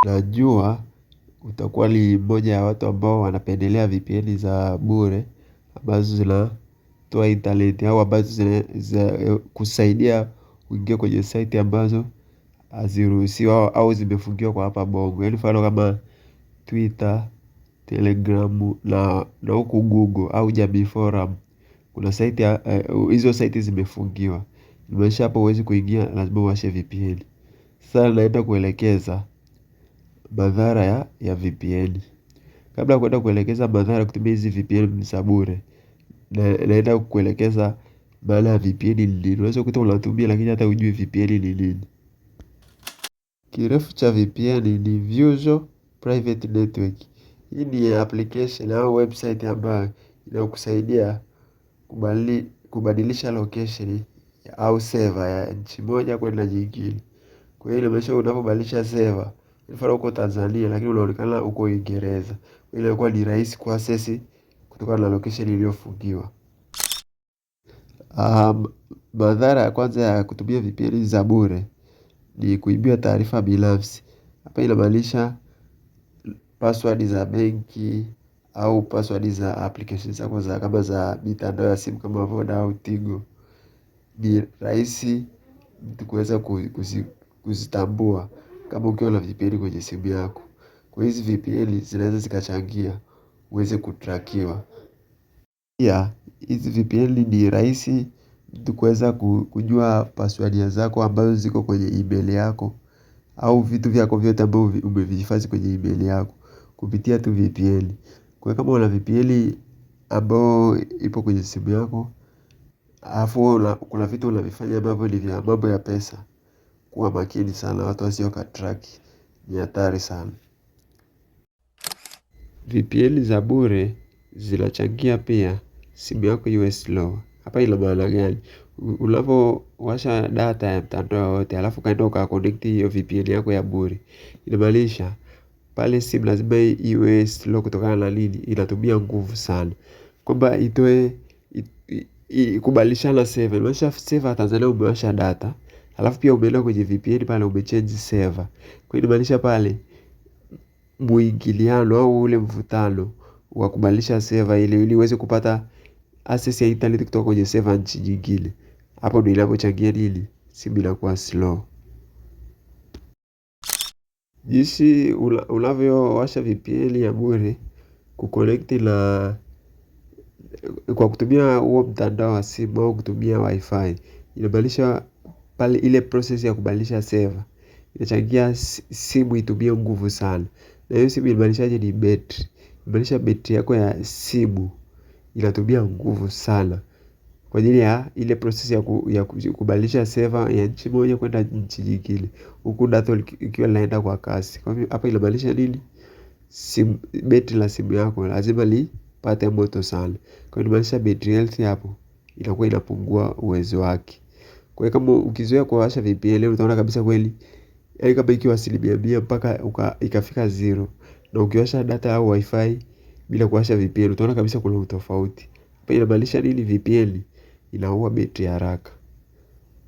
najua utakuwa ni mmoja ya watu ambao wanapendelea VPN za bure ambazo zinatoa internet au ambazo kusaidia kuingia kwenye site ambazo haziruhusiwi au zimefungiwa kwa hapa Bongo. Yaani mfano kama Twitter, Telegram na huku Google au Jamii Forum. Kuna site hizo site zimefungiwa. Nimaanisha hapo huwezi kuingia, lazima uwashe VPN. Sasa naenda kuelekeza madhara ya VPN. Kabla ya kuenda kuelekeza madhara kutumia hizi VPN za bure, naenda kuelekeza maana ya VPN ni nini. Unaweza kukuta unatumia lakini hata hujui VPN ni nini. Kirefu cha VPN ni Visual Private Network. Hii ni application au website ambayo inakusaidia kubadilisha location au server ya nchi moja kwenda nyingine. Kwa hiyo inamaanisha unapobadilisha server, mfano uko Tanzania lakini unaonekana uko Uingereza, ile inakuwa ni rahisi kuaccess kutokana na location iliyofungiwa. Madhara ya kwanza ya kutumia VPN za bure ni kuibiwa taarifa binafsi. Hapa inamaanisha password za benki au password za application zako kama za mitandao ya simu kama Voda au Tigo. Ni rahisi mtu kuweza kuzitambua kama ukiwa na VPN kwenye simu yako. Kwa hizi VPN zinaweza zikachangia uweze kutrakiwa. Pia hizi VPN ni rahisi mtu kuweza kujua password zako ambazo ziko kwenye email yako au vitu vyako vyote ambavyo umevihifadhi kwenye email yako kupitia tu VPN. Kwa kama una VPN ambao ipo kwenye simu yako, alafu kuna vitu unavifanya ambavyo ni vya mambo ya pesa, kuwa makini sana watu wasije wakatrack, ni hatari sana. VPN za bure zinachangia pia simu yako iwe slow. Hapa ina maana gani? Unapowasha data ya mtandao wote alafu ukaenda ukaconnect hiyo VPN yako ya bure, inamaanisha pale simu lazima iwe slow kutokana na nini? Inatumia nguvu sana. Kwamba kubadilishana server. Inamaanisha server Tanzania umewasha data, alafu pia umeenda kwenye VPN pale umechange server. Kwa hiyo inamaanisha pale muingiliano au ule mvutano wa kubadilisha server ili uweze kupata access ya internet kutoka kwenye server nchi nyingine. Hapo ndio inapochangia nini? Simu inakuwa slow. Jinsi unavyowasha VPN ya bure kuconnect na kwa kutumia huo mtandao wa simu au kutumia wifi, inabadilisha pale ile process ya kubadilisha server inachangia simu itumie nguvu sana. Na hiyo simu inamaanishaje? Ni betri. Inamaanisha betri yako ya simu inatumia nguvu sana kwa ajili ya ile process ya kubadilisha server ya nchi moja kwenda nchi nyingine, huku data ikiwa inaenda kwa kasi. Kwa hivyo hapa inamaanisha nini? Betri la simu yako lazima lipate moto sana. Kwa hiyo inamaanisha betri health hapo inakuwa inapungua uwezo wake. Kwa hiyo kama ukizoea kuwasha VPN utaona kabisa kweli, yaani kama ikiwa 100% mpaka ikafika 0, na ukiwasha data au wifi bila kuwasha VPN utaona kabisa kuna utofauti. Hapa inamaanisha nini? VPN inaua betri haraka.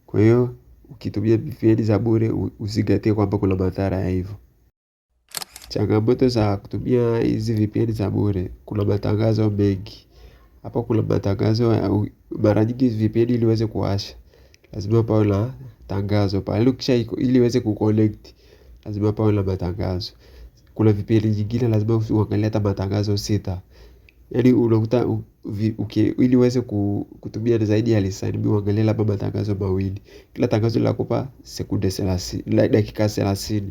Kwa hiyo ukitumia VPN za bure uzingatie kwamba kuna madhara ya hivyo. Changamoto za kutumia hizi VPN za bure, kuna matangazo mengi. Hapa kuna matangazo mara nyingi VPN ili uweze kuwasha lazima pawe na tangazo pale. Ili uweze kuconnect lazima pawe na matangazo. Kuna VPN nyingine lazima uangalie hata matangazo 6. Yaani unakuta ili uweze kutumia zaidi ya lisani uangalie labda matangazo 2. Kila tangazo linakupa sekunde 30, dakika 30.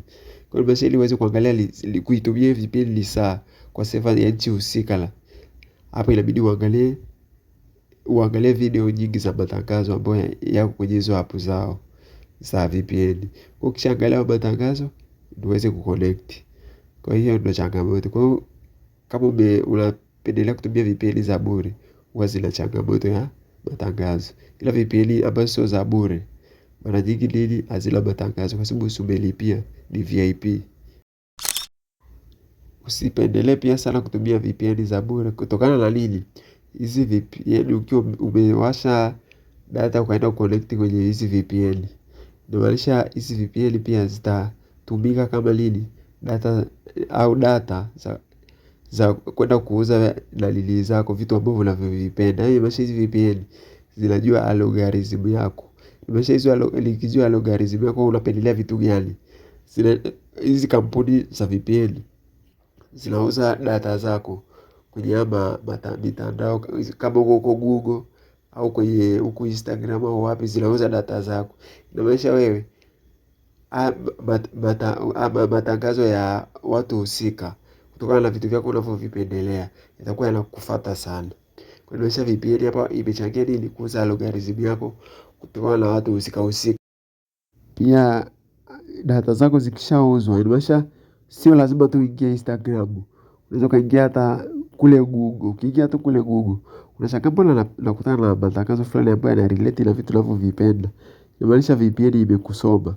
Kwa hiyo ili uweze kuangalia kuitumia VPN lisaa kwa server ya nchi husika, hapo inabidi uangalie video nyingi za matangazo ambayo yako kwenye hizo app zao za VPN. Ukishaangalia matangazo ndio uweze kuconnect. Kwa hiyo ndio changamoto. Kwa hiyo kama unapendelea kutumia VPN za bure, huwa zina changamoto ya matangazo. Ila VPN ambazo sio za bure mara nyingi nini hazina matangazo kwa sababu umelipia, ni VIP. Usipendelee pia sana kutumia VPN za bure kutokana na nini? Hizi VPN ukiwa umewasha data ukaenda kuconnect kwenye hizi VPN, inamaanisha hizi VPN pia zitatumika kama nini? data za kwenda kuuza dalili zako, vitu ambavyo unavyovipenda. Yaani imaanisha hizi VPN zinajua algorithm yako. Imaanisha likijua algorithm yako unapendelea vitu gani. Hizi kampuni za VPN zinauza data zako kwenye mitandao kama huko Google au kwenye huko Instagram au wapi, zinauza data zako. Inamaanisha wewe matangazo ya watu husika kutokana na vitu vyako unavyovipendelea itakuwa yanakufuata sana. Kwa hiyo VPN hapa imechangia nini? Kuuza algorithm yako kutokana na watu husika. Pia data zako zikishauzwa, inamaanisha sio lazima tu uingie Instagram. Unaweza kuingia hata kule Google. Ukiingia tu kule Google, unashangaa mbona nakutana na matangazo fulani ambayo yanarelate na vitu unavyovipenda. Inamaanisha VPN imekusoma.